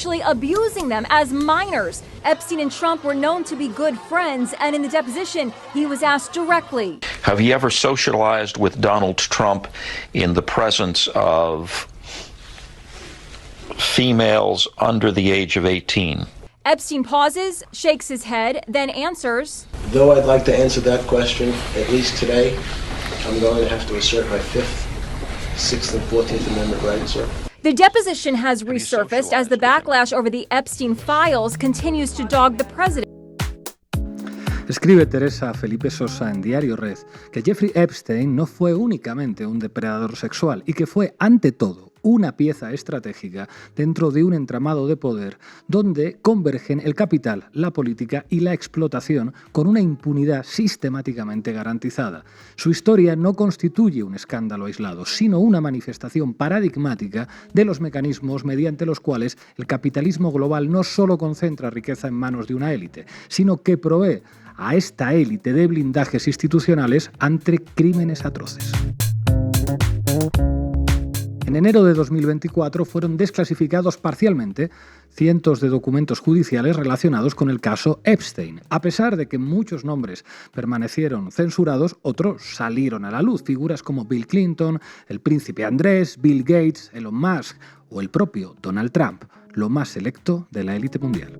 sexually abusing them as minors. Epstein and Trump were known to be good friends, and in the deposition, he was asked directly. Have you ever socialized with Donald Trump in the presence of females under the age of 18? Epstein pauses, shakes his head, then answers. Though I'd like to answer that question, at least today, I'm going to have to assert my 5th, 6th, and 14th Amendment rights, sir. The deposition has resurfaced as the backlash over the Epstein files continues to dog the president. Escribe Teresa Felipe Sosa en Diario Red que Jeffrey Epstein no fue únicamente un depredador sexual y que fue, ante todo, una pieza estratégica dentro de un entramado de poder donde convergen el capital, la política y la explotación con una impunidad sistemáticamente garantizada. Su historia no constituye un escándalo aislado, sino una manifestación paradigmática de los mecanismos mediante los cuales el capitalismo global no solo concentra riqueza en manos de una élite, sino que provee a esta élite de blindajes institucionales ante crímenes atroces. En enero de 2024 fueron desclasificados parcialmente cientos de documentos judiciales relacionados con el caso Epstein. A pesar de que muchos nombres permanecieron censurados, otros salieron a la luz. Figuras como Bill Clinton, el príncipe Andrés, Bill Gates, Elon Musk o el propio Donald Trump, lo más selecto de la élite mundial.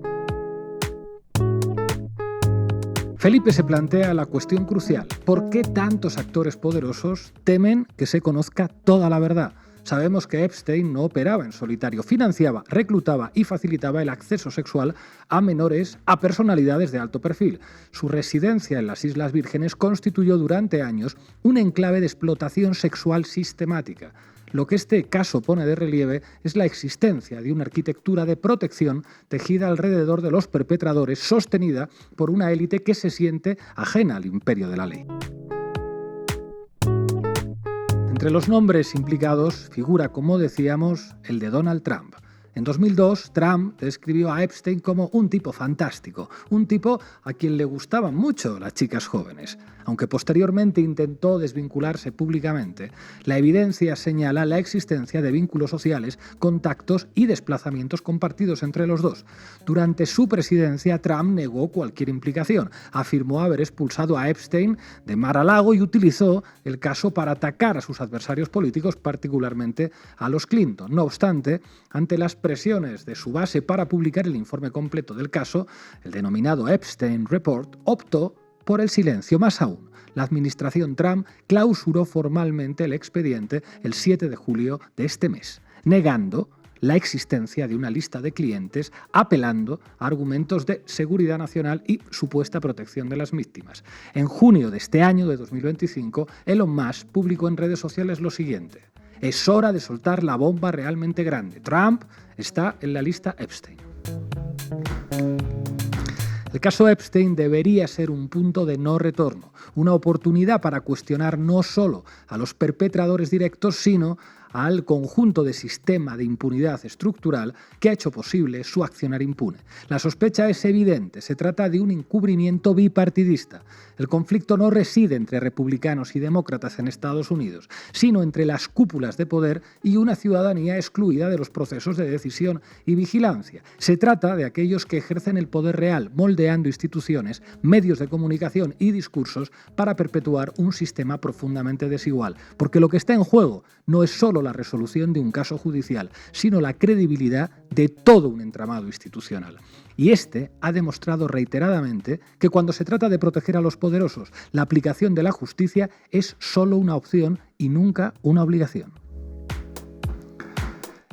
Felipe se plantea la cuestión crucial: ¿por qué tantos actores poderosos temen que se conozca toda la verdad? Sabemos que Epstein no operaba en solitario, financiaba, reclutaba y facilitaba el acceso sexual a menores, a personalidades de alto perfil. Su residencia en las Islas Vírgenes constituyó durante años un enclave de explotación sexual sistemática. Lo que este caso pone de relieve es la existencia de una arquitectura de protección tejida alrededor de los perpetradores, sostenida por una élite que se siente ajena al imperio de la ley. Entre los nombres implicados figura, como decíamos, el de Donald Trump. En 2002, Trump describió a Epstein como un tipo fantástico, un tipo a quien le gustaban mucho las chicas jóvenes. Aunque posteriormente intentó desvincularse públicamente, la evidencia señala la existencia de vínculos sociales, contactos y desplazamientos compartidos entre los dos. Durante su presidencia, Trump negó cualquier implicación, afirmó haber expulsado a Epstein de Mar-a-Lago y utilizó el caso para atacar a sus adversarios políticos, particularmente a los Clinton. No obstante, ante las presiones de su base para publicar el informe completo del caso, el denominado Epstein Report optó por el silencio. Más aún, la administración Trump clausuró formalmente el expediente el 7 de julio de este mes, negando la existencia de una lista de clientes, apelando a argumentos de seguridad nacional y supuesta protección de las víctimas. En junio de este año, de 2025, Elon Musk publicó en redes sociales lo siguiente: es hora de soltar la bomba realmente grande. Trump está en la lista Epstein. El caso Epstein debería ser un punto de no retorno, una oportunidad para cuestionar no solo a los perpetradores directos, sino al conjunto de sistema de impunidad estructural que ha hecho posible su accionar impune. La sospecha es evidente, se trata de un encubrimiento bipartidista. El conflicto no reside entre republicanos y demócratas en Estados Unidos, sino entre las cúpulas de poder y una ciudadanía excluida de los procesos de decisión y vigilancia. Se trata de aquellos que ejercen el poder real, moldeando instituciones, medios de comunicación y discursos para perpetuar un sistema profundamente desigual. Porque lo que está en juego no es solo la resolución de un caso judicial, sino la credibilidad de todo un entramado institucional. Y este ha demostrado reiteradamente que cuando se trata de proteger a los poderosos, la aplicación de la justicia es solo una opción y nunca una obligación.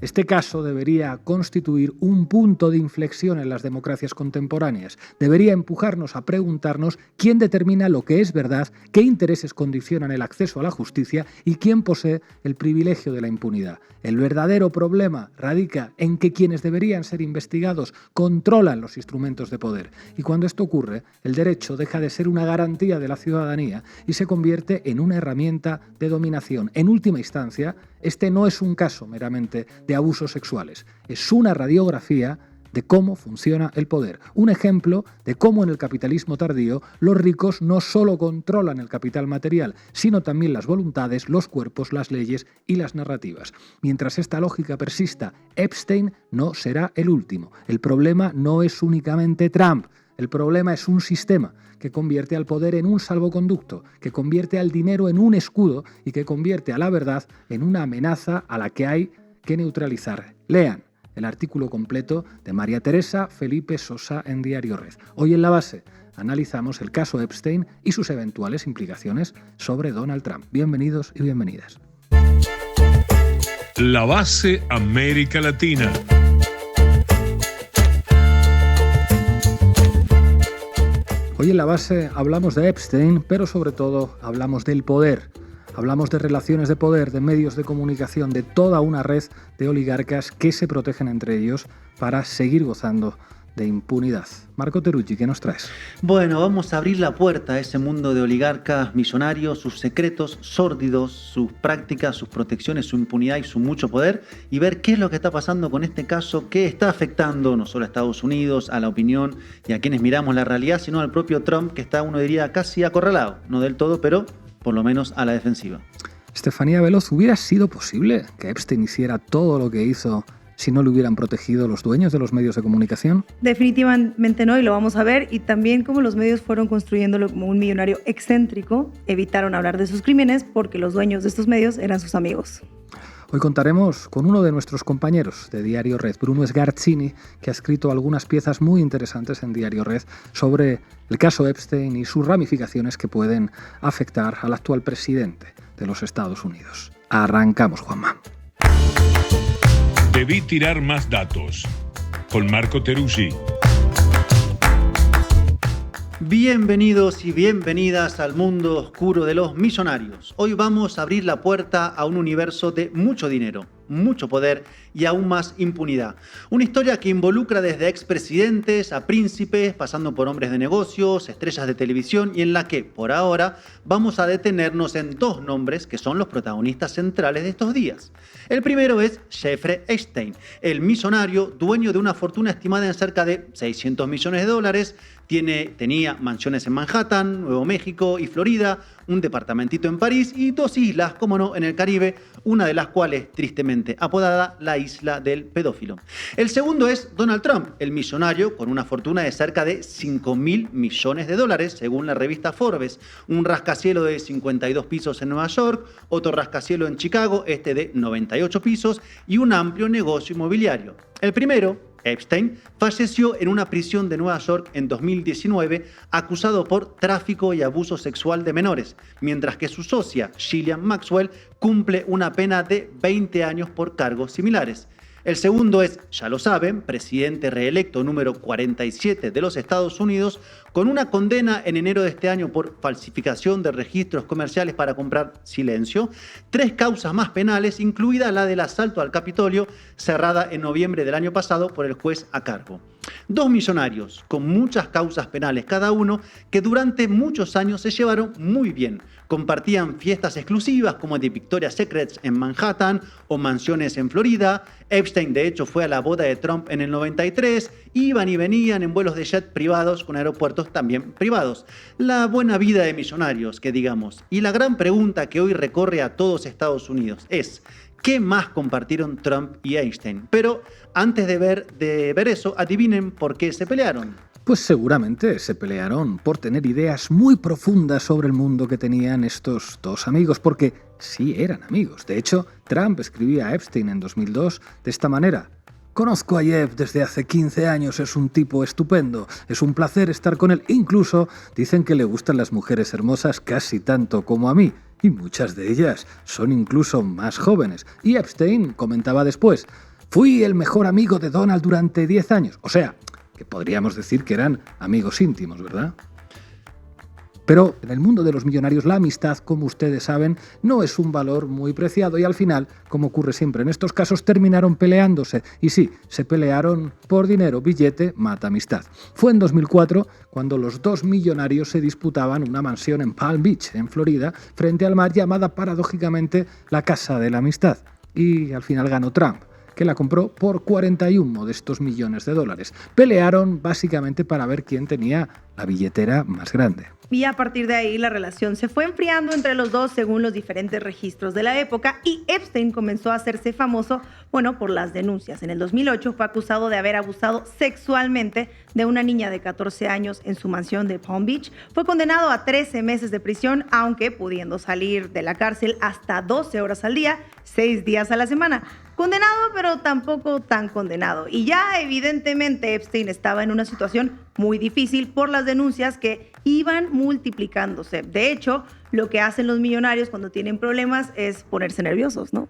Este caso debería constituir un punto de inflexión en las democracias contemporáneas. Debería empujarnos a preguntarnos quién determina lo que es verdad, qué intereses condicionan el acceso a la justicia y quién posee el privilegio de la impunidad. El verdadero problema radica en que quienes deberían ser investigados controlan los instrumentos de poder. Y cuando esto ocurre, el derecho deja de ser una garantía de la ciudadanía y se convierte en una herramienta de dominación. En última instancia, este no es un caso meramente de abusos sexuales, es una radiografía de cómo funciona el poder. Un ejemplo de cómo en el capitalismo tardío los ricos no solo controlan el capital material, sino también las voluntades, los cuerpos, las leyes y las narrativas. Mientras esta lógica persista, Epstein no será el último. El problema no es únicamente Trump. El problema es un sistema que convierte al poder en un salvoconducto, que convierte al dinero en un escudo y que convierte a la verdad en una amenaza a la que hay que neutralizar. Lean el artículo completo de María Teresa Felipe Sosa en Diario Red. Hoy en La Base analizamos el caso Epstein y sus eventuales implicaciones sobre Donald Trump. Bienvenidos y bienvenidas. La Base América Latina. Hoy en La Base hablamos de Epstein, pero sobre todo hablamos del poder. Hablamos de relaciones de poder, de medios de comunicación, de toda una red de oligarcas que se protegen entre ellos para seguir gozando de impunidad. Marco Teruggi, ¿qué nos traes? Bueno, vamos a abrir la puerta a ese mundo de oligarcas millonarios, sus secretos sórdidos, sus prácticas, sus protecciones, su impunidad y su mucho poder, y ver qué es lo que está pasando con este caso que está afectando no solo a Estados Unidos, a la opinión y a quienes miramos la realidad, sino al propio Trump, que está, uno diría, casi acorralado. No del todo, pero por lo menos a la defensiva. Estefanía Veloz, ¿hubiera sido posible que Epstein hiciera todo lo que hizo si no le hubieran protegido los dueños de los medios de comunicación? Definitivamente no, y lo vamos a ver. Y también como los medios fueron construyéndolo como un millonario excéntrico, evitaron hablar de sus crímenes porque los dueños de estos medios eran sus amigos. Hoy contaremos con uno de nuestros compañeros de Diario Red, Bruno Sgarcini, que ha escrito algunas piezas muy interesantes en Diario Red sobre el caso Epstein y sus ramificaciones que pueden afectar al actual presidente de los Estados Unidos. Arrancamos, Juanma. Debí tirar más datos. Con Marco Teruggi. Bienvenidos y bienvenidas al mundo oscuro de los millonarios. Hoy vamos a abrir la puerta a un universo de mucho dinero, mucho poder y aún más impunidad. Una historia que involucra desde expresidentes a príncipes, pasando por hombres de negocios, estrellas de televisión, y en la que, por ahora, vamos a detenernos en dos nombres que son los protagonistas centrales de estos días. El primero es Jeffrey Epstein, el millonario dueño de una fortuna estimada en cerca de $600 millones. Tenía mansiones en Manhattan, Nuevo México y Florida, un departamentito en París y dos islas, como no, en el Caribe, una de las cuales tristemente apodada la isla del pedófilo. El segundo es Donald Trump, el millonario con una fortuna de cerca de $5.000 millones, según la revista Forbes. Un rascacielos de 52 pisos en Nueva York, otro rascacielos en Chicago, este de 98 pisos, y un amplio negocio inmobiliario. El primero, Epstein, falleció en una prisión de Nueva York en 2019 acusado por tráfico y abuso sexual de menores, mientras que su socia, Ghislaine Maxwell, cumple una pena de 20 años por cargos similares. El segundo es, ya lo saben, presidente reelecto número 47 de los Estados Unidos, con una condena en enero de este año por falsificación de registros comerciales para comprar silencio, 3 causas más penales, incluida la del asalto al Capitolio, cerrada en noviembre del año pasado por el juez a cargo. 2 millonarios con muchas causas penales cada uno que durante muchos años se llevaron muy bien. Compartían fiestas exclusivas como de Victoria's Secret en Manhattan o mansiones en Florida. Epstein de hecho fue a la boda de Trump en el 93, iban y venían en vuelos de jet privados con aeropuertos también privados. La buena vida de millonarios, que digamos. Y la gran pregunta que hoy recorre a todos Estados Unidos es: ¿qué más compartieron Trump y Epstein? Pero antes de ver eso, adivinen por qué se pelearon. Pues seguramente se pelearon por tener ideas muy profundas sobre el mundo que tenían estos dos amigos, porque sí eran amigos. De hecho, Trump escribía a Epstein en 2002 de esta manera: conozco a Jeff desde hace 15 años, es un tipo estupendo, es un placer estar con él. Incluso dicen que le gustan las mujeres hermosas casi tanto como a mí, y muchas de ellas son incluso más jóvenes. Y Epstein comentaba después: fui el mejor amigo de Donald durante 10 años. O sea, que podríamos decir que eran amigos íntimos, ¿verdad? Pero en el mundo de los millonarios la amistad, como ustedes saben, no es un valor muy preciado y al final, como ocurre siempre en estos casos, terminaron peleándose. Y sí, se pelearon por dinero, billete mata amistad. Fue en 2004 cuando los dos millonarios se disputaban una mansión en Palm Beach, en Florida, frente al mar, llamada paradójicamente la Casa de la Amistad. Y al final ganó Trump, que la compró por 41 modestos millones de dólares. Pelearon básicamente para ver quién tenía la billetera más grande. Y a partir de ahí la relación se fue enfriando entre los dos según los diferentes registros de la época y Epstein comenzó a hacerse famoso, por las denuncias. En el 2008 fue acusado de haber abusado sexualmente de una niña de 14 años en su mansión de Palm Beach. Fue condenado a 13 meses de prisión, aunque pudiendo salir de la cárcel hasta 12 horas al día, 6 días a la semana. Condenado, pero tampoco tan condenado. Y ya evidentemente Epstein estaba en una situación muy difícil por las denuncias que iban multiplicándose. De hecho, lo que hacen los millonarios cuando tienen problemas es ponerse nerviosos, ¿no?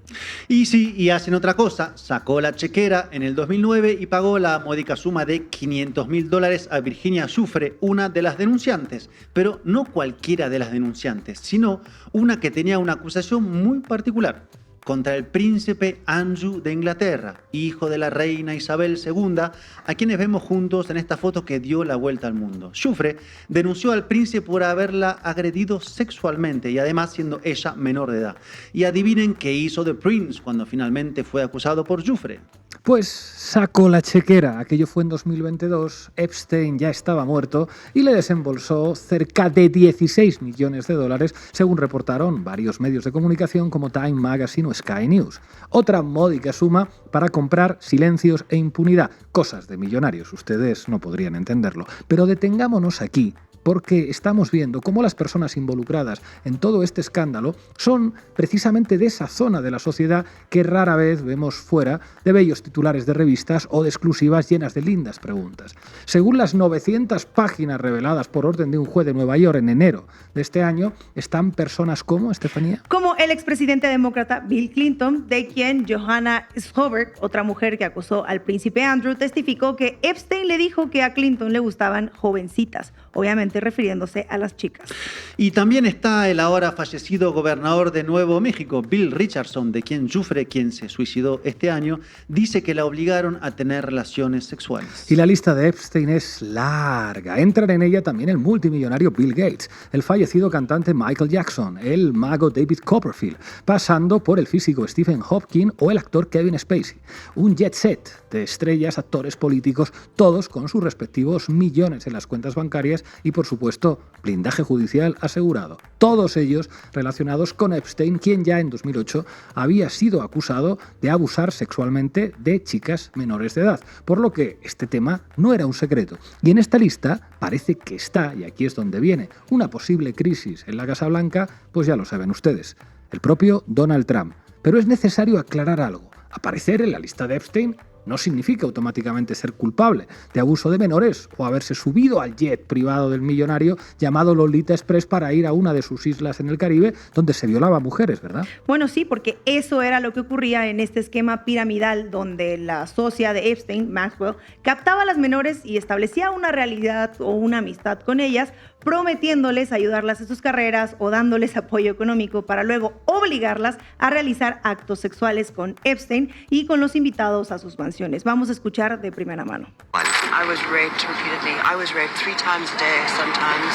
Y sí, y hacen otra cosa. Sacó la chequera en el 2009 y pagó la módica suma de $500,000 a Virginia Giuffre, una de las denunciantes. Pero no cualquiera de las denunciantes, sino una que tenía una acusación muy particular contra el príncipe Andrew de Inglaterra, hijo de la reina Isabel II, a quienes vemos juntos en esta foto que dio la vuelta al mundo. Giuffre denunció al príncipe por haberla agredido sexualmente y además siendo ella menor de edad. Y adivinen qué hizo The Prince cuando finalmente fue acusado por Giuffre. Pues sacó la chequera, aquello fue en 2022, Epstein ya estaba muerto y le desembolsó cerca de 16 millones de dólares, según reportaron varios medios de comunicación como Time Magazine o Sky News. Otra módica suma para comprar silencios e impunidad, cosas de millonarios, ustedes no podrían entenderlo. Pero detengámonos aquí, porque estamos viendo cómo las personas involucradas en todo este escándalo son precisamente de esa zona de la sociedad que rara vez vemos fuera de bellos titulares de revistas o de exclusivas llenas de lindas preguntas. Según las 900 páginas reveladas por orden de un juez de Nueva York en enero de este año, están personas como, Estefanía, como el expresidente demócrata Bill Clinton, de quien Johanna Schobert, otra mujer que acusó al príncipe Andrew, testificó que Epstein le dijo que a Clinton le gustaban jovencitas, obviamente refiriéndose a las chicas. Y también está el ahora fallecido gobernador de Nuevo México, Bill Richardson, de quien Giuffre, quien se suicidó este año, dice que la obligaron a tener relaciones sexuales. Y la lista de Epstein es larga. Entran en ella también el multimillonario Bill Gates, el fallecido cantante Michael Jackson, el mago David Copperfield, pasando por el físico Stephen Hawking o el actor Kevin Spacey. Un jet set de estrellas, actores, políticos, todos con sus respectivos millones en las cuentas bancarias y, por supuesto, blindaje judicial asegurado. Todos ellos relacionados con Epstein, quien ya en 2008 había sido acusado de abusar sexualmente de chicas menores de edad, por lo que este tema no era un secreto. Y en esta lista parece que está, y aquí es donde viene, una posible crisis en la Casa Blanca, pues ya lo saben ustedes, el propio Donald Trump. Pero es necesario aclarar algo. Aparecer en la lista de Epstein no significa automáticamente ser culpable de abuso de menores o haberse subido al jet privado del millonario llamado Lolita Express para ir a una de sus islas en el Caribe donde se violaba a mujeres, ¿verdad? Bueno, sí, porque eso era lo que ocurría en este esquema piramidal donde la socia de Epstein, Maxwell, captaba a las menores y establecía una realidad o una amistad con ellas, prometiéndoles ayudarlas en sus carreras o dándoles apoyo económico para luego obligarlas a realizar actos sexuales con Epstein y con los invitados a sus mansiones. Vamos a escuchar de primera mano. I was raped repeatedly. I was raped 3 times a day sometimes.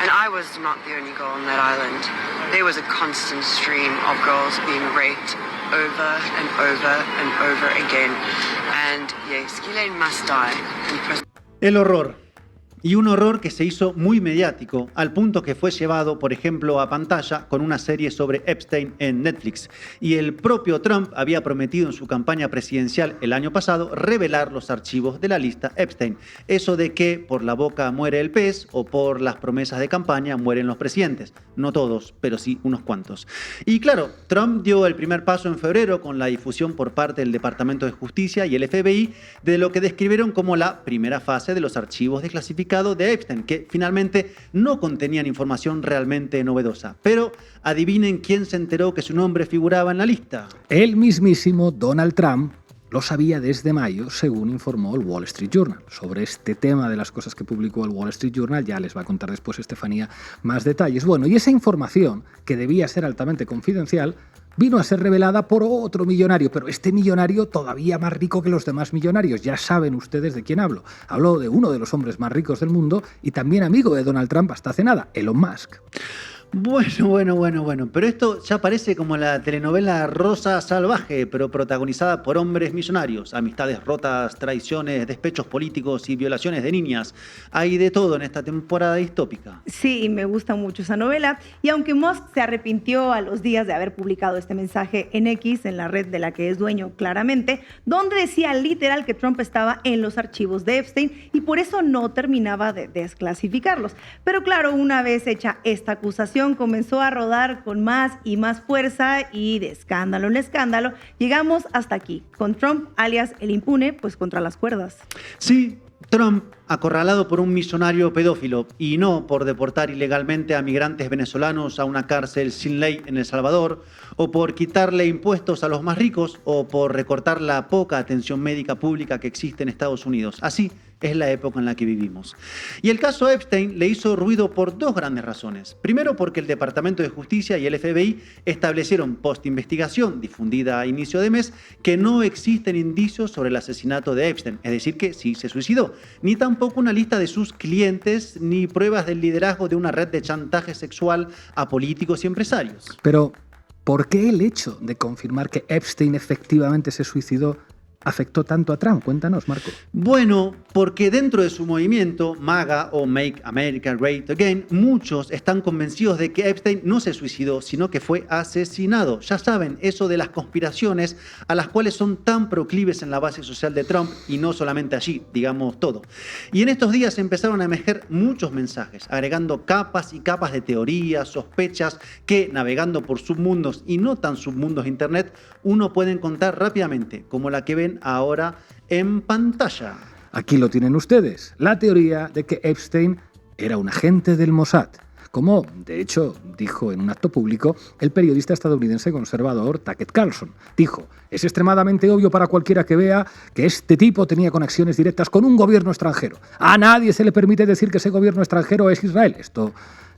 And I was not the only girl on that island. There was a constant stream of girls being raped over and over and over again. And yes, Ghislaine must die in prison. El horror. Y un horror que se hizo muy mediático, al punto que fue llevado, por ejemplo, a pantalla con una serie sobre Epstein en Netflix. Y el propio Trump había prometido en su campaña presidencial el año pasado revelar los archivos de la lista Epstein. Eso de que por la boca muere el pez o por las promesas de campaña mueren los presidentes. No todos, pero sí unos cuantos. Y claro, Trump dio el primer paso en febrero con la difusión por parte del Departamento de Justicia y el FBI de lo que describieron como la primera fase de los archivos desclasificados de Epstein, que finalmente no contenían información realmente novedosa. Pero adivinen quién se enteró que su nombre figuraba en la lista. El mismísimo Donald Trump. Lo sabía desde mayo, según informó el Wall Street Journal. Sobre este tema de las cosas que publicó el Wall Street Journal ya les va a contar después Estefanía más detalles. Bueno, y esa información, que debía ser altamente confidencial, vino a ser revelada por otro millonario, pero este millonario todavía más rico que los demás millonarios. Ya saben ustedes de quién hablo. Hablo de uno de los hombres más ricos del mundo y también amigo de Donald Trump hasta hace nada, Elon Musk. Bueno. Pero esto ya parece como la telenovela Rosa Salvaje, pero protagonizada por hombres millonarios. Amistades rotas, traiciones, despechos políticos y violaciones de niñas. Hay de todo en esta temporada distópica. Sí, me gusta mucho esa novela. Y aunque Musk se arrepintió a los días de haber publicado este mensaje en X, en la red de la que es dueño claramente, donde decía literal que Trump estaba en los archivos de Epstein y por eso no terminaba de desclasificarlos. Pero claro, una vez hecha esta acusación, comenzó a rodar con más y más fuerza y de escándalo en escándalo, llegamos hasta aquí, con Trump, alias el impune, pues contra las cuerdas. Sí, Trump acorralado por un millonario pedófilo y no por deportar ilegalmente a migrantes venezolanos a una cárcel sin ley en El Salvador, o por quitarle impuestos a los más ricos, o por recortar la poca atención médica pública que existe en Estados Unidos. Así es la época en la que vivimos. Y el caso Epstein le hizo ruido por dos grandes razones. Primero, porque el Departamento de Justicia y el FBI establecieron post-investigación, difundida a inicio de mes, que no existen indicios sobre el asesinato de Epstein, es decir, que sí se suicidó, ni tampoco una lista de sus clientes, ni pruebas del liderazgo de una red de chantaje sexual a políticos y empresarios. Pero, ¿por qué el hecho de confirmar que Epstein efectivamente se suicidó afectó tanto a Trump? Cuéntanos, Marco. Bueno, porque dentro de su movimiento MAGA o Make America Great Again, muchos están convencidos de que Epstein no se suicidó, sino que fue asesinado. Ya saben, eso de las conspiraciones a las cuales son tan proclives en la base social de Trump, y no solamente allí, digamos todo. Y en estos días empezaron a emerger muchos mensajes, agregando capas y capas de teorías, sospechas, que navegando por submundos y no tan submundos de Internet, uno puede encontrar rápidamente, como la que ven ahora en pantalla. Aquí lo tienen ustedes, la teoría de que Epstein era un agente del Mossad, como de hecho dijo en un acto público el periodista estadounidense conservador Tucker Carlson. Dijo: es extremadamente obvio para cualquiera que vea que este tipo tenía conexiones directas con un gobierno extranjero. A nadie se le permite decir que ese gobierno extranjero es Israel. Esto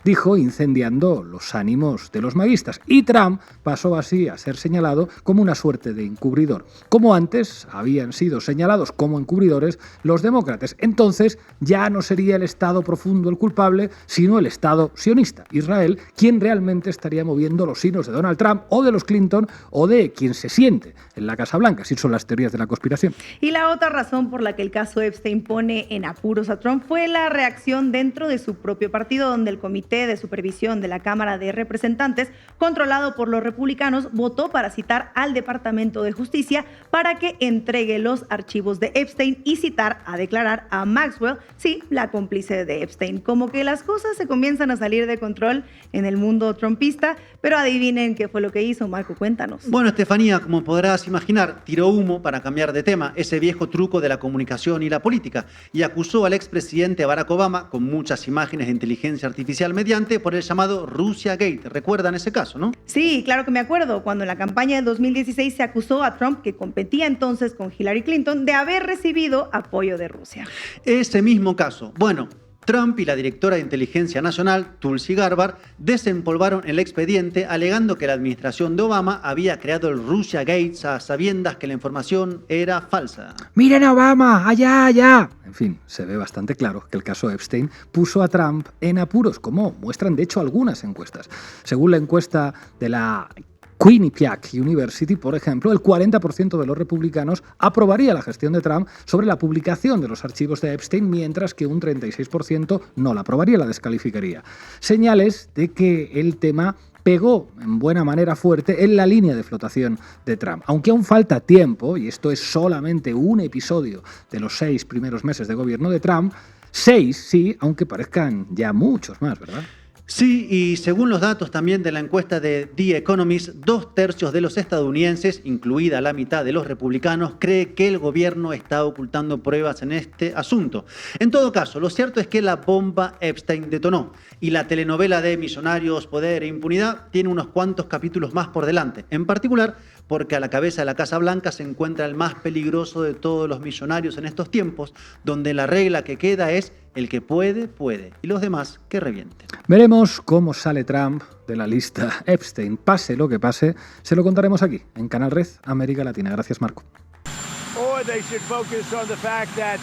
dijo, incendiando los ánimos de los maguistas. Y Trump pasó así a ser señalado como una suerte de encubridor, como antes habían sido señalados como encubridores los demócratas. Entonces ya no sería el Estado profundo el culpable, sino el Estado sionista, Israel, quien realmente estaría moviendo los hilos de Donald Trump o de los Clinton o de quien se siente en la Casa Blanca. Así son las teorías de la conspiración. Y la otra razón por la que el caso Epstein pone en apuros a Trump fue la reacción dentro de su propio partido, donde el Comité de Supervisión de la Cámara de Representantes, controlado por los republicanos, votó para citar al Departamento de Justicia para que entregue los archivos de Epstein y citar a declarar a Maxwell, sí, la cómplice de Epstein. Como que las cosas se comienzan a salir de control en el mundo trumpista, pero adivinen qué fue lo que hizo. Marco, cuéntanos. Bueno, Estefanía, como podrás imaginar, tiró humo para cambiar de tema, ese viejo truco de la comunicación y la política, y acusó al expresidente Barack Obama, con muchas imágenes de inteligencia artificial mediante, por el llamado Russia Gate. ¿Recuerdan ese caso, no? Sí, claro que me acuerdo, cuando en la campaña de 2016 se acusó a Trump, que competía entonces con Hillary Clinton, de haber recibido apoyo de Rusia. Ese mismo caso. Bueno, Trump y la directora de Inteligencia Nacional, Tulsi Gabbard, desempolvaron el expediente alegando que la administración de Obama había creado el Russia Gates a sabiendas que la información era falsa. ¡Miren a Obama! ¡Allá, allá! En fin, se ve bastante claro que el caso Epstein puso a Trump en apuros, como muestran de hecho algunas encuestas. Según la encuesta de la Quinnipiac University, por ejemplo, el 40% de los republicanos aprobaría la gestión de Trump sobre la publicación de los archivos de Epstein, mientras que un 36% no la aprobaría, la descalificaría. Señales de que el tema pegó en buena manera fuerte en la línea de flotación de Trump. Aunque aún falta tiempo, y esto es solamente un episodio de los 6 primeros meses de gobierno de Trump, 6 sí, aunque parezcan ya muchos más, ¿verdad? Sí, y según los datos también de la encuesta de The Economist, 2/3 de los estadounidenses, incluida la mitad de los republicanos, cree que el gobierno está ocultando pruebas en este asunto. En todo caso, lo cierto es que la bomba Epstein detonó y la telenovela de Millonarios, Poder e Impunidad tiene unos cuantos capítulos más por delante. En particular, porque a la cabeza de la Casa Blanca se encuentra el más peligroso de todos los millonarios en estos tiempos, donde la regla que queda es el que puede, puede, y los demás que revienten. Veremos cómo sale Trump de la lista Epstein. Pase lo que pase, se lo contaremos aquí, en Canal Red América Latina. Gracias, Marco. Or they should focus on the fact that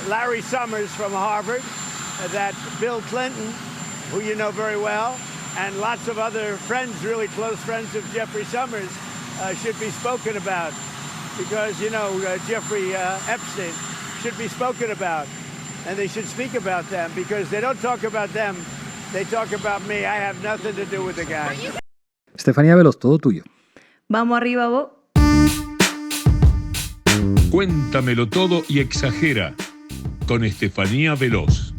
Larry Summers from Harvard, that Bill Clinton, who you know very well, and lots of other friends, really close friends of Jeffrey Summers, should be spoken about. Because, Jeffrey Epstein should be spoken about. And they should speak about them because they don't talk about them. They talk about me. I have nothing to do with the guy. Estefanía Veloz, todo tuyo. Vamos arriba, Bo. Cuéntamelo todo y exagera. Con Estefanía Veloz.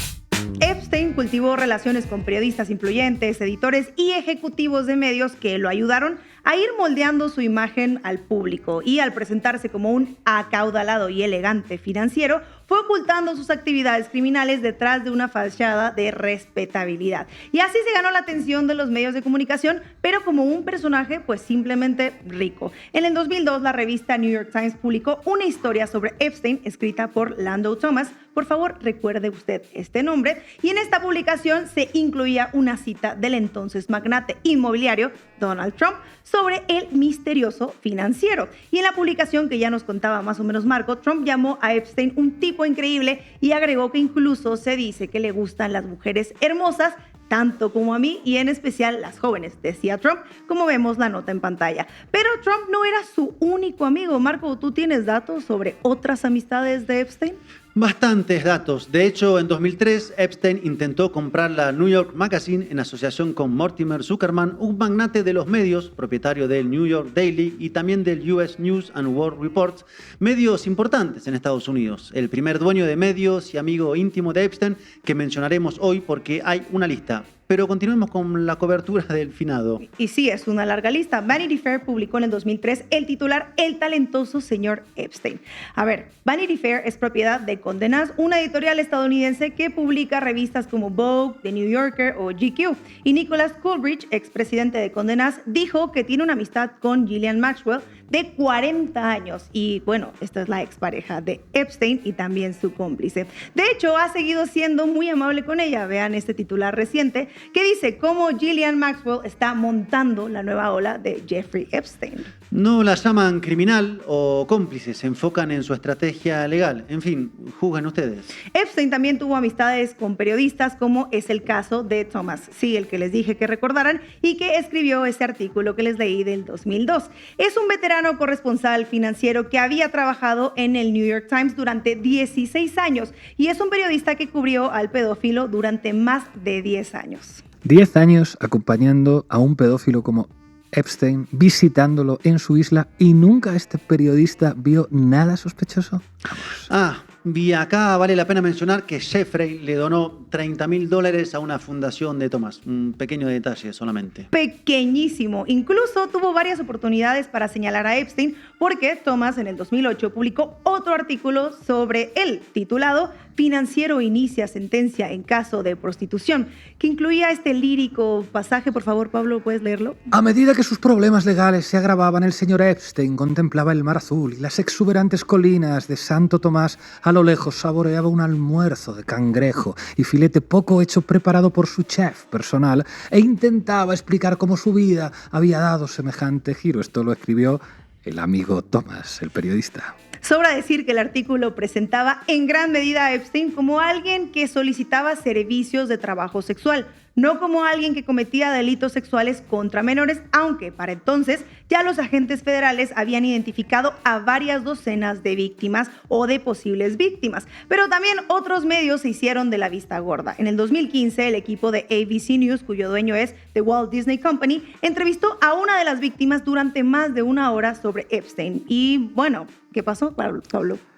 Epstein cultivó relaciones con periodistas influyentes, editores y ejecutivos de medios que lo ayudaron a ir moldeando su imagen al público, y al presentarse como un acaudalado y elegante financiero, fue ocultando sus actividades criminales detrás de una fachada de respetabilidad. Y así se ganó la atención de los medios de comunicación, pero como un personaje pues simplemente rico. En el 2002 la revista New York Times publicó una historia sobre Epstein escrita por Landau Thomas. Por favor, recuerde usted este nombre. Y en esta publicación se incluía una cita del entonces magnate inmobiliario Donald Trump sobre el misterioso financiero. Y en la publicación que ya nos contaba más o menos Marco, Trump llamó a Epstein un tipo increíble y agregó que incluso se dice que le gustan las mujeres hermosas, tanto como a mí, y en especial las jóvenes, decía Trump, como vemos la nota en pantalla. Pero Trump no era su único amigo. Marco, ¿tú tienes datos sobre otras amistades de Epstein? Bastantes datos. De hecho, en 2003, Epstein intentó comprar la New York Magazine en asociación con Mortimer Zuckerman, un magnate de los medios, propietario del New York Daily y también del US News and World Report, medios importantes en Estados Unidos. El primer dueño de medios y amigo íntimo de Epstein, que mencionaremos hoy porque hay una lista. Pero continuemos con la cobertura del finado. Y sí, es una larga lista. Vanity Fair publicó en el 2003 el titular El talentoso señor Epstein. A ver, Vanity Fair es propiedad de Condé Nast, una editorial estadounidense que publica revistas como Vogue, The New Yorker o GQ. Y Nicholas Coolbridge, expresidente de Condé Nast, dijo que tiene una amistad con Ghislaine Maxwell de 40 años. Y bueno, esta es la expareja de Epstein y también su cómplice. De hecho, ha seguido siendo muy amable con ella. Vean este titular reciente que dice cómo Ghislaine Maxwell está montando la nueva ola de Jeffrey Epstein. No la llaman criminal o cómplice, se enfocan en su estrategia legal. En fin, juzguen ustedes. Epstein también tuvo amistades con periodistas, como es el caso de Thomas, sí, el que les dije que recordaran y que escribió ese artículo que les leí del 2002. Es un veterano corresponsal financiero que había trabajado en el New York Times durante 16 años y es un periodista que cubrió al pedófilo durante más de 10 años. 10 años acompañando a un pedófilo como Epstein, visitándolo en su isla, y nunca este periodista vio nada sospechoso. Vamos. Y acá vale la pena mencionar que Jeffrey le donó $30,000 a una fundación de Thomas. Un pequeño detalle solamente. Pequeñísimo. Incluso tuvo varias oportunidades para señalar a Epstein porque Thomas en el 2008 publicó otro artículo sobre él titulado Financiero inicia sentencia en caso de prostitución, que incluía este lírico pasaje. Por favor, Pablo, ¿puedes leerlo? A medida que sus problemas legales se agravaban, el señor Epstein contemplaba el mar azul y las exuberantes colinas de Santo Tomás. A lo lejos saboreaba un almuerzo de cangrejo y filete poco hecho preparado por su chef personal e intentaba explicar cómo su vida había dado semejante giro. Esto lo escribió el amigo Thomas, el periodista. Sobra decir que el artículo presentaba en gran medida a Epstein como alguien que solicitaba servicios de trabajo sexual, no como alguien que cometía delitos sexuales contra menores, aunque para entonces ya los agentes federales habían identificado a varias docenas de víctimas o de posibles víctimas. Pero también otros medios se hicieron de la vista gorda. En el 2015, el equipo de ABC News, cuyo dueño es The Walt Disney Company, entrevistó a una de las víctimas durante más de una hora sobre Epstein. Y bueno, ¿qué pasó, Pablo?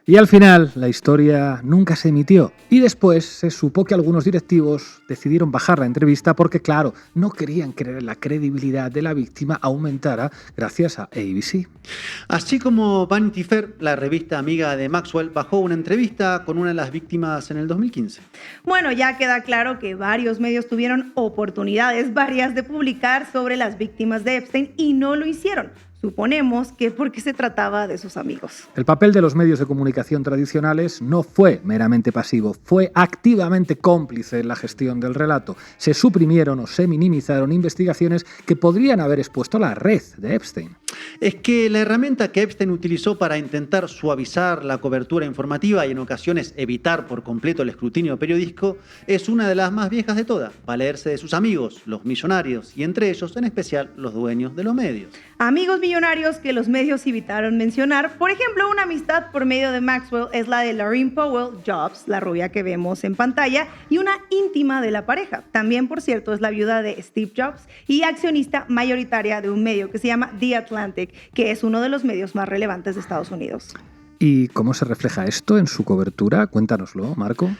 Y al final, la historia nunca se emitió. Y después se supo que algunos directivos decidieron bajar la entrevista porque, claro, no querían que la credibilidad de la víctima aumentara gracias a ABC. Así como Vanity Fair, la revista amiga de Maxwell, bajó una entrevista con una de las víctimas en el 2015. Bueno, ya queda claro que varios medios tuvieron oportunidades varias de publicar sobre las víctimas de Epstein y no lo hicieron. Suponemos que porque se trataba de sus amigos. El papel de los medios de comunicación tradicionales no fue meramente pasivo, fue activamente cómplice en la gestión del relato. Se suprimieron o se minimizaron investigaciones que podrían haber expuesto la red de Epstein. Es que la herramienta que Epstein utilizó para intentar suavizar la cobertura informativa y en ocasiones evitar por completo el escrutinio periodístico es una de las más viejas de todas, valerse de sus amigos, los millonarios, y entre ellos en especial los dueños de los medios. Amigos millonarios que los medios evitaron mencionar. Por ejemplo, una amistad por medio de Maxwell es la de Laurene Powell Jobs, la rubia que vemos en pantalla, y una íntima de la pareja. También, por cierto, es la viuda de Steve Jobs y accionista mayoritaria de un medio que se llama The Atlantic, que es uno de los medios más relevantes de Estados Unidos. ¿Y cómo se refleja esto en su cobertura? Cuéntanoslo, Marco.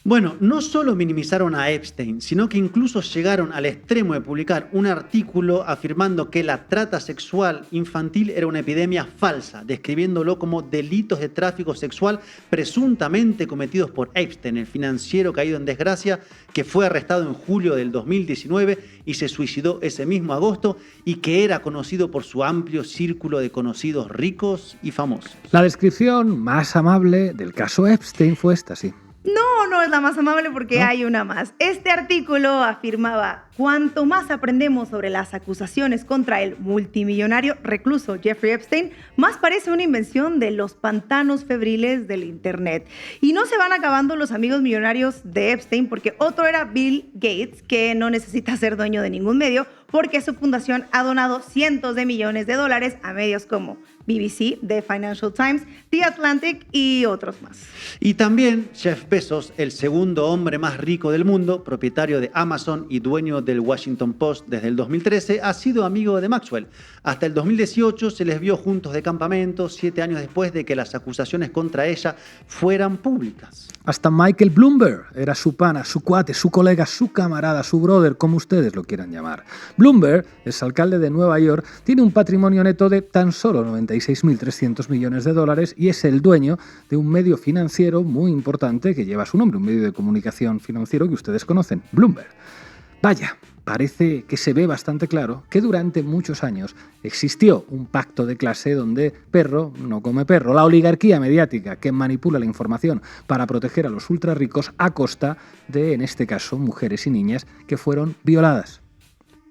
Bueno, no solo minimizaron a Epstein, sino que incluso llegaron al extremo de publicar un artículo afirmando que la trata sexual infantil era una epidemia falsa, describiéndolo como delitos de tráfico sexual presuntamente cometidos por Epstein, el financiero caído en desgracia que fue arrestado en julio del 2019 y se suicidó ese mismo agosto y que era conocido por su amplio círculo de conocidos ricos y famosos. La descripción más amable del caso Epstein fue esta, sí. No es la más amable porque hay una más. Este artículo afirmaba: cuanto más aprendemos sobre las acusaciones contra el multimillonario recluso Jeffrey Epstein, más parece una invención de los pantanos febriles del Internet. Y no se van acabando los amigos millonarios de Epstein, porque otro era Bill Gates, que no necesita ser dueño de ningún medio, porque su fundación ha donado cientos de millones de dólares a medios como BBC, The Financial Times, The Atlantic y otros más. Y también Jeff Bezos, el segundo hombre más rico del mundo, propietario de Amazon y dueño del Washington Post desde el 2013, ha sido amigo de Maxwell. Hasta el 2018 se les vio juntos de campamento, 7 años después de que las acusaciones contra ella fueran públicas. Hasta Michael Bloomberg era su pana, su cuate, su colega, su camarada, su brother, como ustedes lo quieran llamar. Bloomberg, exalcalde de Nueva York, tiene un patrimonio neto de tan solo 96.300 millones de dólares y es el dueño de un medio financiero muy importante que lleva su nombre, un medio de comunicación financiero que ustedes conocen, Bloomberg. Vaya, parece que se ve bastante claro que durante muchos años existió un pacto de clase donde perro no come perro, la oligarquía mediática que manipula la información para proteger a los ultrarricos a costa de, en este caso, mujeres y niñas que fueron violadas.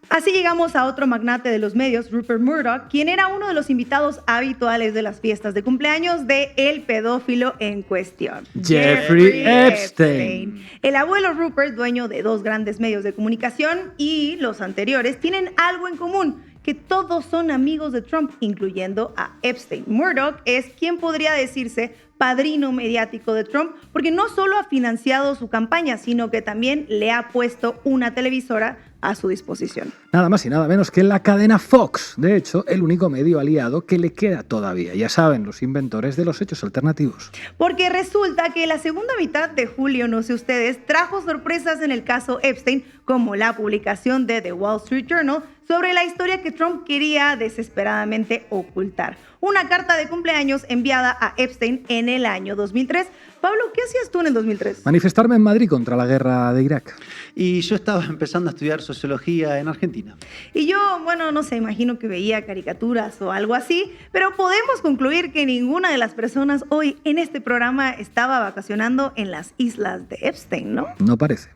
Así llegamos a otro magnate de los medios, Rupert Murdoch, quien era uno de los invitados habituales de las fiestas de cumpleaños de el pedófilo en cuestión, Jeffrey Epstein. El abuelo Rupert, dueño de 2 grandes medios de comunicación, y los anteriores tienen algo en común: que todos son amigos de Trump, incluyendo a Epstein. Murdoch es quien podría decirse padrino mediático de Trump, porque no solo ha financiado su campaña, sino que también le ha puesto una televisora a su disposición. Nada más y nada menos que la cadena Fox, de hecho, el único medio aliado que le queda todavía. Ya saben, los inventores de los hechos alternativos. Porque resulta que la segunda mitad de julio, no sé ustedes, trajo sorpresas en el caso Epstein, como la publicación de The Wall Street Journal sobre la historia que Trump quería desesperadamente ocultar. Una carta de cumpleaños enviada a Epstein en el año 2003. Pablo, ¿qué hacías tú en el 2003? Manifestarme en Madrid contra la guerra de Irak. Y yo estaba empezando a estudiar sociología en Argentina. Y yo, bueno, no sé, imagino que veía caricaturas o algo así, pero podemos concluir que ninguna de las personas hoy en este programa estaba vacacionando en las islas de Epstein, ¿no? No parece.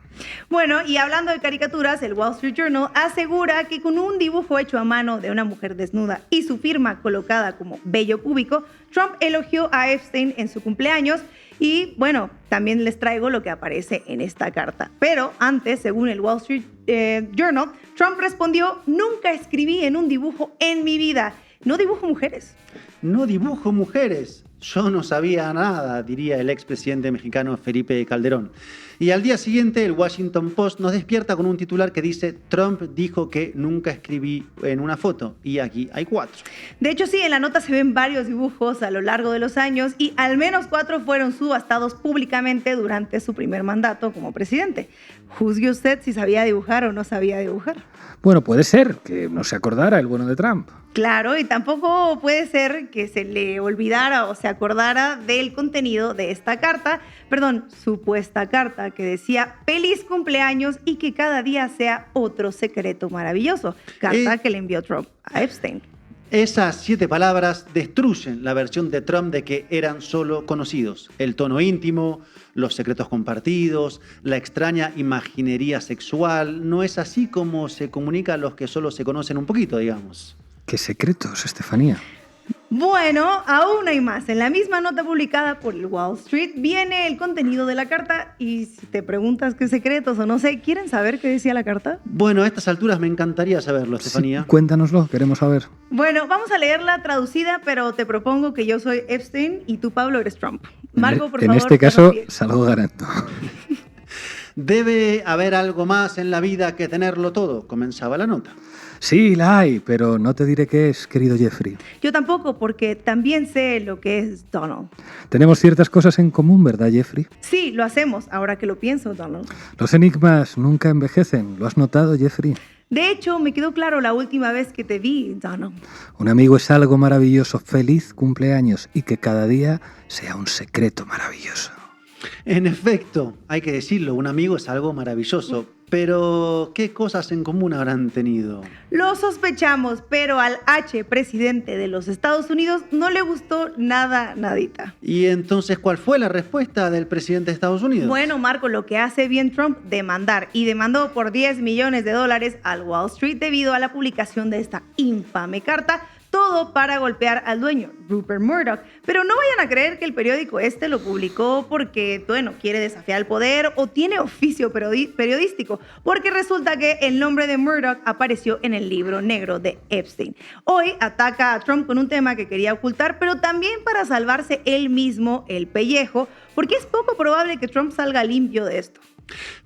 Bueno, y hablando de caricaturas, el Wall Street Journal asegura que con un dibujo hecho a mano de una mujer desnuda y su firma colocada como vello púbico, Trump elogió a Epstein en su cumpleaños. Y bueno, también les traigo lo que aparece en esta carta. Pero antes, según el Wall Street Journal, Trump respondió: nunca escribí en un dibujo en mi vida. No dibujo mujeres. No dibujo mujeres. Yo no sabía nada, diría el expresidente mexicano Felipe Calderón. Y al día siguiente, el Washington Post nos despierta con un titular que dice: Trump dijo que nunca escribí en una foto. Y aquí hay 4. De hecho, sí, en la nota se ven varios dibujos a lo largo de los años y al menos 4 fueron subastados públicamente durante su primer mandato como presidente. Juzgue usted si sabía dibujar o no sabía dibujar. Bueno, puede ser que no se acordara el bueno de Trump. Claro, y tampoco puede ser que se le olvidara o se acordara del contenido de esta carta, supuesta carta que decía: feliz cumpleaños y que cada día sea otro secreto maravilloso. Carta que le envió Trump a Epstein. Esas 7 palabras destruyen la versión de Trump de que eran solo conocidos. El tono íntimo, los secretos compartidos, la extraña imaginería sexual. No es así como se comunica a los que solo se conocen un poquito, digamos. ¿Qué secretos, Estefanía? Bueno, aún hay más. En la misma nota publicada por el Wall Street viene el contenido de la carta y si te preguntas qué secretos o no sé, ¿quieren saber qué decía la carta? Bueno, a estas alturas me encantaría saberlo, Estefanía. Sí, cuéntanoslo, queremos saber. Bueno, vamos a leerla traducida, pero te propongo que yo soy Epstein y tú, Pablo, eres Trump. Marco, por en favor. este caso, salud garanto. Debe haber algo más en la vida que tenerlo todo, comenzaba la nota. Sí, la hay, pero no te diré qué es, querido Jeffrey. Yo tampoco, porque también sé lo que es Donald. Tenemos ciertas cosas en común, ¿verdad, Jeffrey? Sí, lo hacemos, ahora que lo pienso, Donald. Los enigmas nunca envejecen, ¿lo has notado, Jeffrey? De hecho, me quedó claro la última vez que te vi, Donald. Un amigo es algo maravilloso, feliz cumpleaños y que cada día sea un secreto maravilloso. En efecto, hay que decirlo, un amigo es algo maravilloso. Pero, ¿qué cosas en común habrán tenido? Lo sospechamos, pero al H, presidente de los Estados Unidos, no le gustó nadita. ¿Y entonces cuál fue la respuesta del presidente de Estados Unidos? Bueno, Marco, lo que hace bien Trump, demandar. Y demandó por $10 millones al Wall Street debido a la publicación de esta infame carta. Todo para golpear al dueño, Rupert Murdoch. Pero no vayan a creer que el periódico lo publicó porque, quiere desafiar el poder o tiene oficio periodístico, porque resulta que el nombre de Murdoch apareció en el libro negro de Epstein. Hoy ataca a Trump con un tema que quería ocultar, pero también para salvarse él mismo el pellejo, porque es poco probable que Trump salga limpio de esto.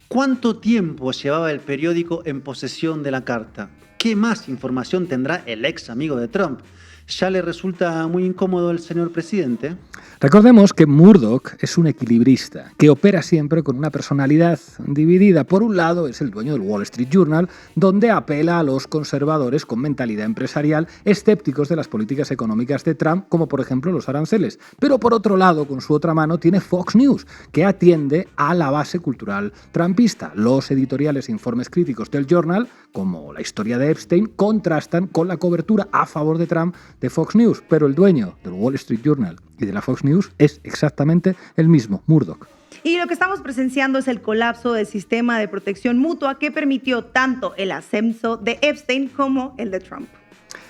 ¿Cuánto tiempo llevaba el periódico en posesión de la carta? ¿Qué más información tendrá el ex amigo de Trump? ¿Ya le resulta muy incómodo el señor presidente? Recordemos que Murdoch es un equilibrista que opera siempre con una personalidad dividida. Por un lado es el dueño del Wall Street Journal, donde apela a los conservadores con mentalidad empresarial, escépticos de las políticas económicas de Trump, como por ejemplo los aranceles. Pero por otro lado, con su otra mano, tiene Fox News, que atiende a la base cultural trumpista. Los editoriales e informes críticos del Journal, como la historia de Epstein, contrastan con la cobertura a favor de Trump de Fox News, pero el dueño del Wall Street Journal y de la Fox News es exactamente el mismo, Murdoch. Y lo que estamos presenciando es el colapso del sistema de protección mutua que permitió tanto el ascenso de Epstein como el de Trump.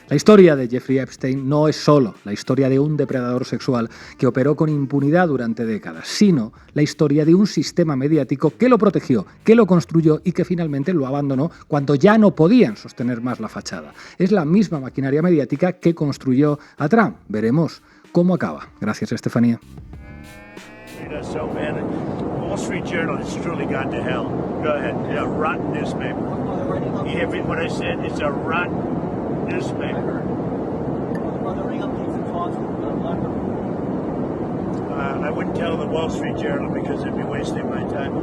La historia de Jeffrey Epstein no es solo la historia de un depredador sexual que operó con impunidad durante décadas, sino la historia de un sistema mediático que lo protegió, que lo construyó y que finalmente lo abandonó cuando ya no podían sostener más la fachada. Es la misma maquinaria mediática que construyó a Trump. Veremos cómo acaba. Gracias, Estefanía. Wall Street Journal has truly gone to hell. Go ahead. Yeah, rotten newspaper. You hear what I said? It's a rotten newspaper. I wouldn't tell the Wall Street Journal because it'd be wasting my time.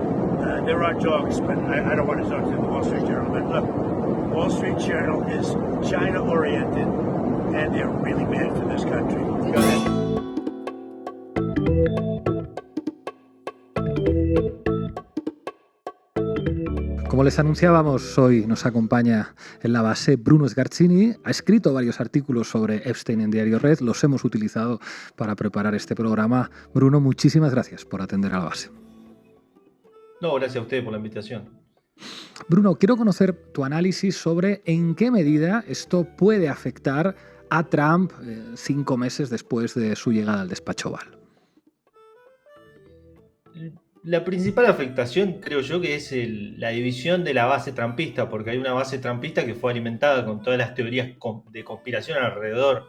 There are talks, but I don't want to talk to the Wall Street Journal. But look, Wall Street Journal is China-oriented, and they're really bad for this country. Go ahead. Como les anunciábamos, hoy nos acompaña en la base Bruno Sgarcini. Ha escrito varios artículos sobre Epstein en Diario Red. Los hemos utilizado para preparar este programa. Bruno, muchísimas gracias por atender a la base. No, gracias a ustedes por la invitación. Bruno, quiero conocer tu análisis sobre en qué medida esto puede afectar a Trump 5 meses después de su llegada al despacho Oval. La principal afectación creo yo que es la división de la base trumpista, porque hay una base trumpista que fue alimentada con todas las teorías de conspiración alrededor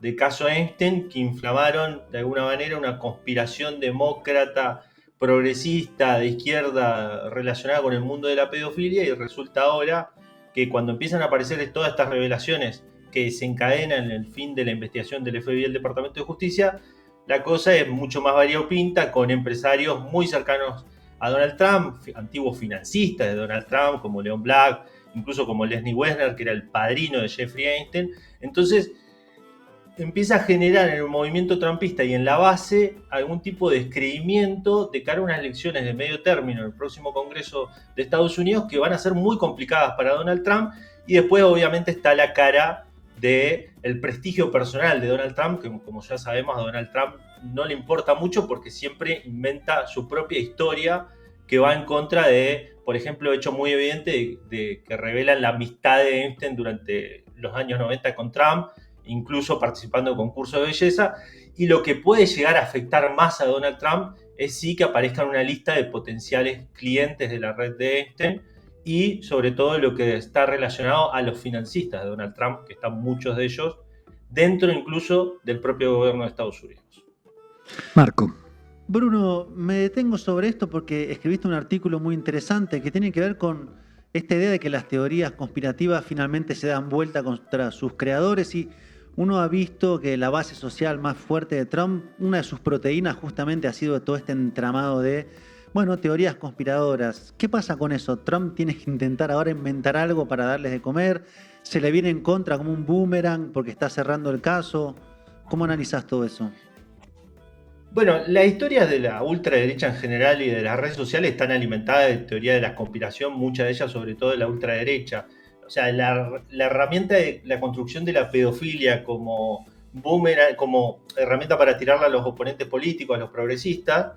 del caso Epstein, que inflamaron de alguna manera una conspiración demócrata, progresista, de izquierda, relacionada con el mundo de la pedofilia, y resulta ahora que cuando empiezan a aparecer todas estas revelaciones que desencadenan el fin de la investigación del FBI y el Departamento de Justicia, la cosa es mucho más variopinta, con empresarios muy cercanos a Donald Trump, antiguos financistas de Donald Trump, como Leon Black, incluso como Leslie Wexner, que era el padrino de Jeffrey Epstein. Entonces empieza a generar en el movimiento trumpista y en la base algún tipo de descreimiento de cara a unas elecciones de medio término en el próximo Congreso de Estados Unidos que van a ser muy complicadas para Donald Trump. Y después obviamente está la cara del prestigio personal de Donald Trump, que como ya sabemos a Donald Trump no le importa mucho porque siempre inventa su propia historia que va en contra de, por ejemplo, hecho muy evidente de que revelan la amistad de Epstein durante los años 90 con Trump, incluso participando en concursos de belleza, y lo que puede llegar a afectar más a Donald Trump es sí que aparezca en una lista de potenciales clientes de la red de Epstein y sobre todo lo que está relacionado a los financistas de Donald Trump, que están muchos de ellos dentro incluso del propio gobierno de Estados Unidos. Marco. Bruno, me detengo sobre esto porque escribiste un artículo muy interesante que tiene que ver con esta idea de que las teorías conspirativas finalmente se dan vuelta contra sus creadores y uno ha visto que la base social más fuerte de Trump, una de sus proteínas justamente ha sido todo este entramado de, teorías conspiradoras. ¿Qué pasa con eso? ¿Trump tiene que intentar ahora inventar algo para darles de comer? ¿Se le viene en contra como un boomerang porque está cerrando el caso? ¿Cómo analizás todo eso? Bueno, las historias de la ultraderecha en general y de las redes sociales están alimentadas de teoría de la conspiración, muchas de ellas sobre todo de la ultraderecha. O sea, la herramienta de la construcción de la pedofilia como boomerang, como herramienta para tirarla a los oponentes políticos, a los progresistas,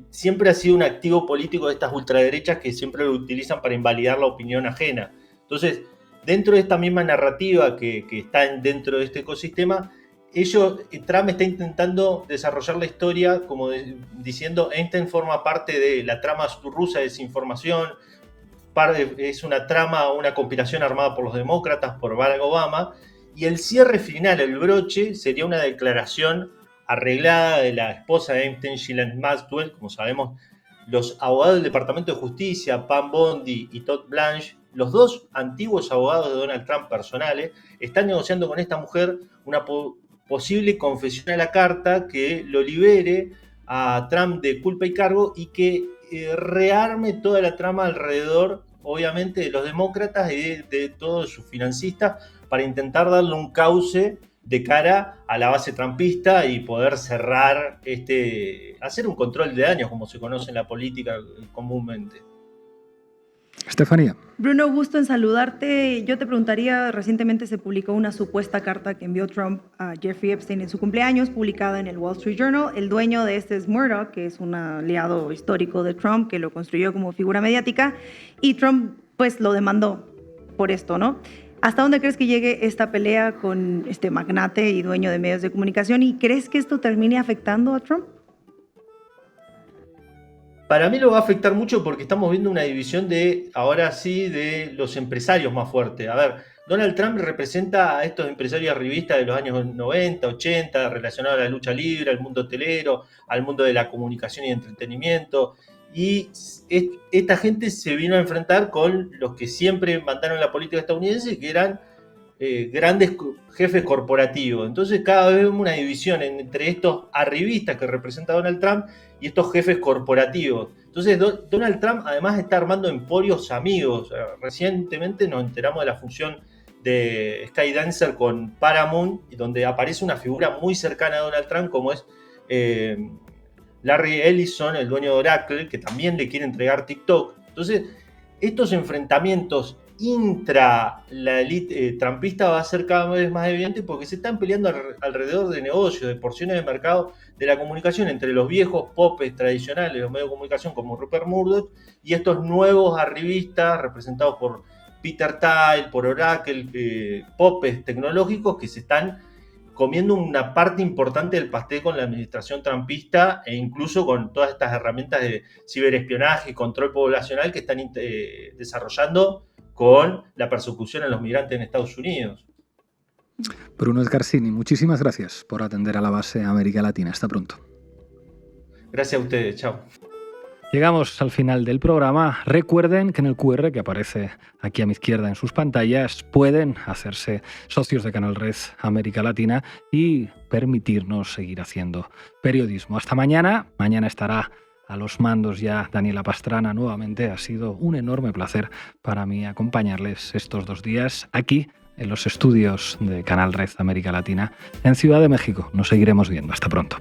siempre ha sido un activo político de estas ultraderechas que siempre lo utilizan para invalidar la opinión ajena. Entonces, dentro de esta misma narrativa que está dentro de este ecosistema, Trump está intentando desarrollar la historia como diciendo Einstein forma parte de la trama rusa de desinformación, es una trama, una conspiración armada por los demócratas, por Barack Obama, y el cierre final, el broche, sería una declaración arreglada de la esposa de Einstein, Ghislaine Maxwell. Como sabemos, los abogados del Departamento de Justicia, Pam Bondi y Todd Blanche, los dos antiguos abogados de Donald Trump personales, están negociando con esta mujer una posible confesión a la carta que lo libere a Trump de culpa y cargo y que rearme toda la trama alrededor, obviamente, de los demócratas y de todos sus financistas para intentar darle un cauce de cara a la base trumpista y poder cerrar, hacer un control de daños, como se conoce en la política comúnmente. Estefanía. Bruno, gusto en saludarte. Yo te preguntaría, recientemente se publicó una supuesta carta que envió Trump a Jeffrey Epstein en su cumpleaños, publicada en el Wall Street Journal. El dueño de este es Murdoch, que es un aliado histórico de Trump, que lo construyó como figura mediática, y Trump pues lo demandó por esto, ¿no? ¿Hasta dónde crees que llegue esta pelea con este magnate y dueño de medios de comunicación? ¿Y crees que esto termine afectando a Trump? Para mí lo va a afectar mucho porque estamos viendo una división ahora sí, de los empresarios más fuertes. A ver, Donald Trump representa a estos empresarios arribistas de los años 90, 80, relacionados a la lucha libre, al mundo hotelero, al mundo de la comunicación y entretenimiento. Y esta gente se vino a enfrentar con los que siempre mandaron la política estadounidense, que eran grandes jefes corporativos. Entonces cada vez vemos una división entre estos arribistas que representa Donald Trump y estos jefes corporativos. Entonces Donald Trump además está armando emporios amigos. Recientemente nos enteramos de la fusión de Skydancer con Paramount, donde aparece una figura muy cercana a Donald Trump como es Larry Ellison, el dueño de Oracle, que también le quiere entregar TikTok. Entonces estos enfrentamientos intra la élite trumpista va a ser cada vez más evidente porque se están peleando alrededor de negocios, de porciones de mercado de la comunicación entre los viejos popes tradicionales, los medios de comunicación como Rupert Murdoch y estos nuevos arribistas representados por Peter Thiel, por Oracle, popes tecnológicos que se están comiendo una parte importante del pastel con la administración trumpista e incluso con todas estas herramientas de ciberespionaje y control poblacional que están desarrollando con la persecución a los migrantes en Estados Unidos. Bruno Sgarsini, muchísimas gracias por atender a la base América Latina. Hasta pronto. Gracias a ustedes. Chao. Llegamos al final del programa. Recuerden que en el QR que aparece aquí a mi izquierda en sus pantallas pueden hacerse socios de Canal Red América Latina y permitirnos seguir haciendo periodismo. Hasta mañana. Mañana estará a los mandos ya Daniela Pastrana nuevamente. Ha sido un enorme placer para mí acompañarles estos 2 días aquí en los estudios de Canal Red América Latina en Ciudad de México. Nos seguiremos viendo. Hasta pronto.